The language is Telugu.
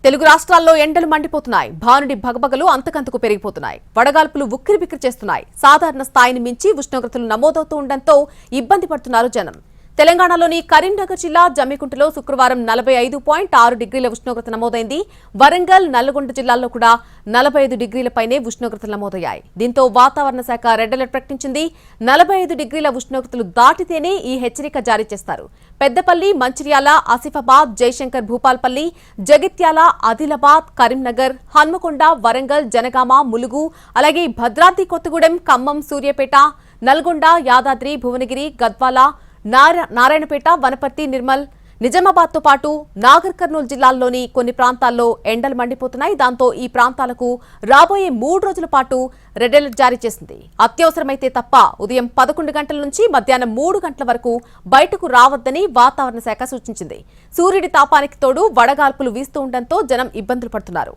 తెలుగు రాష్ట్రాల్లో ఎండలు మండిపోతున్నాయి. భానుడి భగభగలు అంతకంతకు పెరిగిపోతున్నాయి. వడగాల్పులు ఉక్కిరిబిక్కిరి చేస్తున్నాయి. సాధారణ స్థాయిని మించి ఉష్ణోగ్రతలు నమోదవుతూ ఉండడంతో ఇబ్బంది పడుతున్నారు జనం. తెలంగాణలోని కరీంనగర్ జిల్లా జమ్మికుంటలో శుక్రవారం 45.6 డిగ్రీల ఉష్ణోగ్రత నమోదైంది. వరంగల్, నల్గొండ జిల్లాల్లో కూడా 45 డిగ్రీలపైనే ఉష్ణోగ్రతలు నమోదయ్యాయి. దీంతో వాతావరణ శాఖ రెడ్ అలర్ట్ ప్రకటించింది. 45 డిగ్రీల ఉష్ణోగ్రతలు దాటితేనే ఈ హెచ్చరిక జారీ చేస్తారు. పెద్దపల్లి, మంచిర్యాల, ఆసిఫాబాద్, జయశంకర్ భూపాల్పల్లి, జగిత్యాల, ఆదిలాబాద్, కరీంనగర్, హన్మకొండ, వరంగల్, జనగామ, ములుగు, అలాగే భద్రాద్రి కొత్తగూడెం, ఖమ్మం, సూర్యాపేట, నల్గొండ, యాదాద్రి, భువనగిరి, గద్వాల, నారాయణపేట, వనపర్తి, నిర్మల్, నిజామాబాద్తో పాటు నాగర్ కర్నూలు జిల్లాల్లోని కొన్ని ప్రాంతాల్లో ఎండలు మండిపోతున్నాయి. దాంతో ఈ ప్రాంతాలకు రాబోయే 3 రోజుల పాటు రెడ్ అలర్ట్ జారీ చేసింది. అత్యవసరమైతే తప్ప ఉదయం 11 గంటల నుంచి మధ్యాహ్నం 3 గంటల వరకు బయటకు రావద్దని వాతావరణ శాఖ సూచించింది. సూర్యుడి తాపానికి తోడు వడగాల్పులు వీస్తూ ఉండడంతో జనం ఇబ్బందులు పడుతున్నారు.